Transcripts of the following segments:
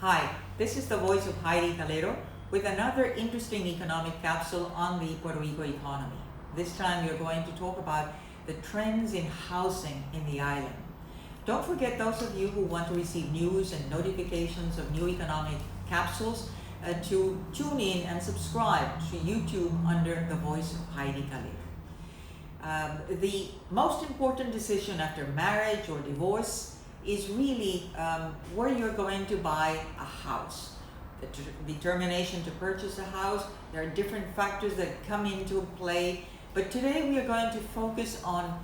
Hi, this is the voice of Heidie Calero with another interesting economic capsule on the Puerto Rico economy. This time we are going to talk about the trends in housing in the island. Don't forget, those of you who want to receive news and notifications of new economic capsules, to tune in and subscribe to YouTube under the voice of Heidie Calero. The most important decision after marriage or divorce is really where you're going to buy a house. The determination to purchase a house, there are different factors that come into play, but today we are going to focus on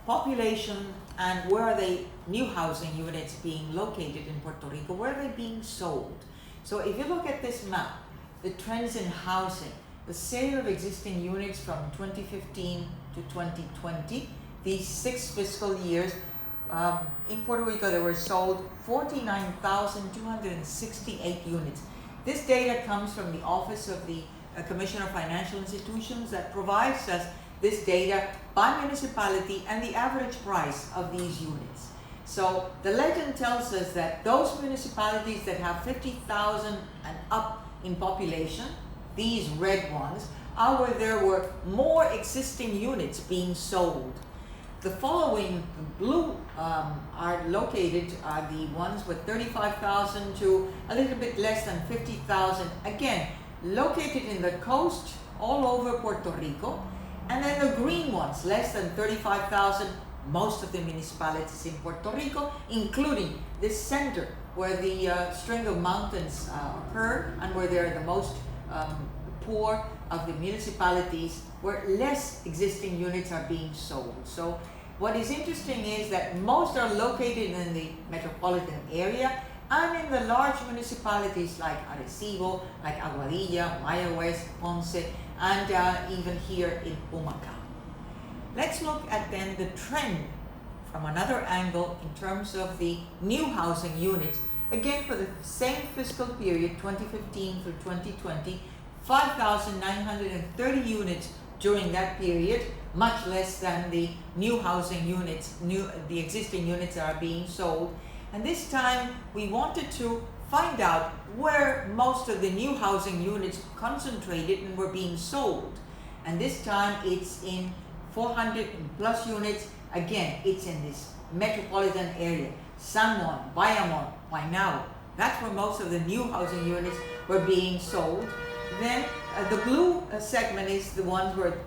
population and where are the new housing units being located in Puerto Rico, where are they being sold. So if you look at this map, the trends in housing, the sale of existing units from 2015 to 2020, these 6 fiscal years, in Puerto Rico there were sold 49,268 units. This data comes from the Office of the Commissioner of Financial Institutions that provides us this data by municipality and the average price of these units. So the legend tells us that those municipalities that have 50,000 and up in population, these red ones, are where there were more existing units being sold. The following blue are located are the ones with 35,000 to a little bit less than 50,000, again located in the coast all over Puerto Rico. And then the green ones, less than 35,000, most of the municipalities in Puerto Rico, including this center where the string of mountains occur and where they're the most poor of the municipalities, where less existing units are being sold. So what is interesting is that most are located in the metropolitan area and in the large municipalities like Arecibo, like Aguadilla, Maya West, Ponce, and even here in Humacao. Let's look at then the trend from another angle in terms of the new housing units. Again, for the same fiscal period, 2015 through 2020, 5,930 units during that period, much less than the new housing units, the existing units that are being sold. And this time we wanted to find out where most of the new housing units concentrated and were being sold. And this time it's in 400 plus units. Again, it's in this metropolitan area, San Juan, Bayamon, Guaynabo. That's where most of the new housing units were being sold. Then the blue segment is the ones where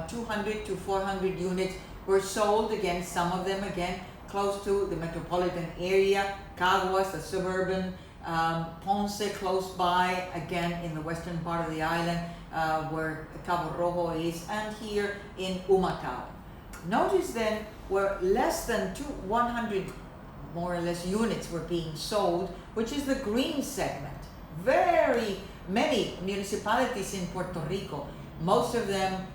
200 to 400 units were sold. Again, some of them again close to the metropolitan area, Caguas, the suburban, Ponce close by, again in the western part of the island where Cabo Rojo is, and here in Humacao. Notice then where less than 100 more or less units were being sold, which is the green segment. Very many municipalities in Puerto Rico, most of them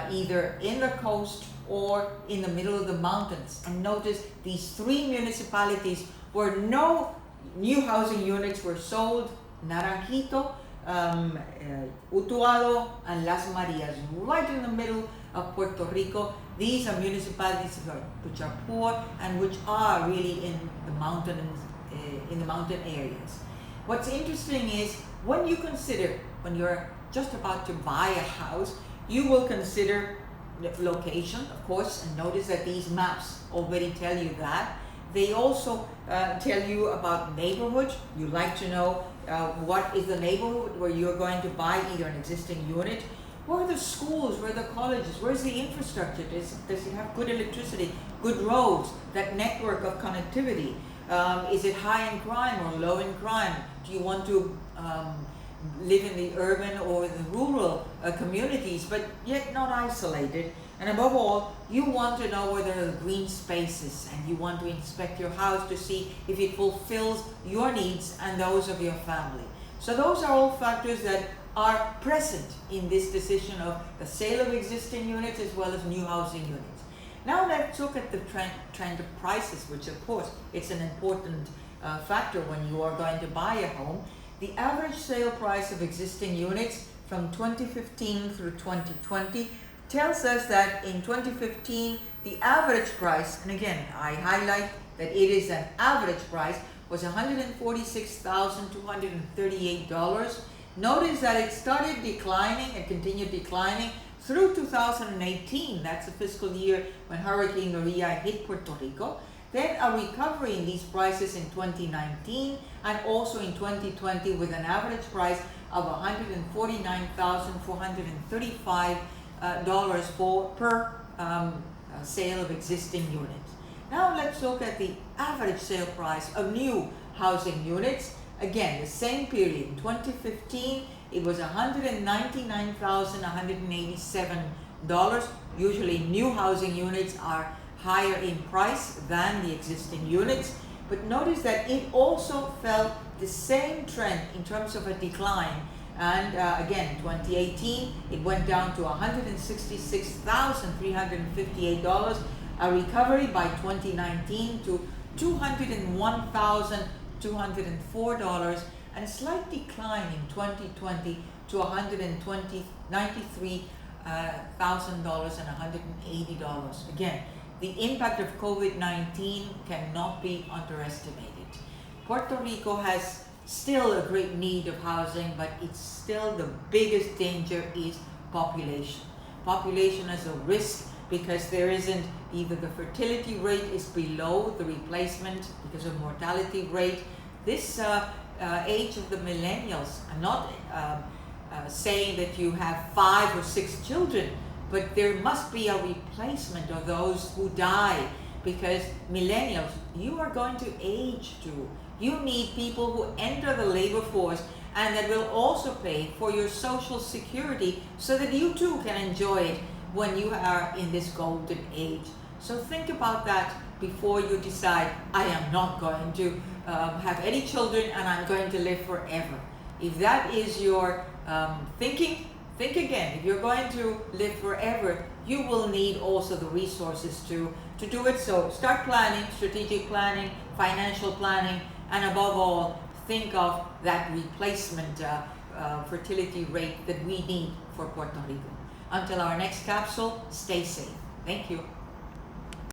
either in the coast or in the middle of the mountains. And notice these 3 municipalities where no new housing units were sold: Naranjito, Utuado, and Las Marias, right in the middle of Puerto Rico. These are municipalities which are poor and which are really in the mountains, in the mountain areas. What's interesting is when you're just about to buy a house, you will consider the location, of course, and notice that these maps already tell you that. They also tell you about neighborhood. You like to know what is the neighborhood where you're going to buy either an existing unit. Where are the schools, where are the colleges, where's the infrastructure? Does it have good electricity, good roads, that network of connectivity? Is it high in crime or low in crime? Do you want to live in the urban or the rural communities, but yet not isolated? And above all, you want to know where there are green spaces, and you want to inspect your house to see if it fulfills your needs and those of your family. So those are all factors that are present in this decision of the sale of existing units as well as new housing units. Now let's look at the trend of prices, which of course it's an important factor when you are going to buy a home. The average sale price of existing units from 2015 through 2020 tells us that in 2015 the average price, and again I highlight that it is an average price, was $146,238. Notice that it started declining and continued declining through 2018. That's the fiscal year when Hurricane Maria hit Puerto Rico. Then a recovery in these prices in 2019 and also in 2020 with an average price of $149,435 per sale of existing units. Now let's look at the average sale price of new housing units. Again, the same period, in 2015, it was $199,187. Usually new housing units are higher in price than the existing units, but notice that it also felt the same trend in terms of a decline. And again, 2018, it went down to $166,358, a recovery by 2019 to $201,204, and a slight decline in 2020 to $193,000 and $180. Again, the impact of COVID-19 cannot be underestimated. Puerto Rico has still a great need of housing, but it's still the biggest danger is population. Population is a risk because there isn't either the fertility rate is below the replacement because of mortality rate. This age of the millennials, I'm not saying that you have 5 or 6 children, but there must be a replacement of those who die because millennials, you are going to age too. You need people who enter the labor force and that will also pay for your social security so that you too can enjoy it when you are in this golden age. So think about that before you decide, I am not going to have any children and I'm going to live forever. If that is your thinking, think again. If you're going to live forever, you will need also the resources to do it. So start planning, strategic planning, financial planning, and above all, think of that replacement fertility rate that we need for Puerto Rico. Until our next capsule, stay safe. Thank you.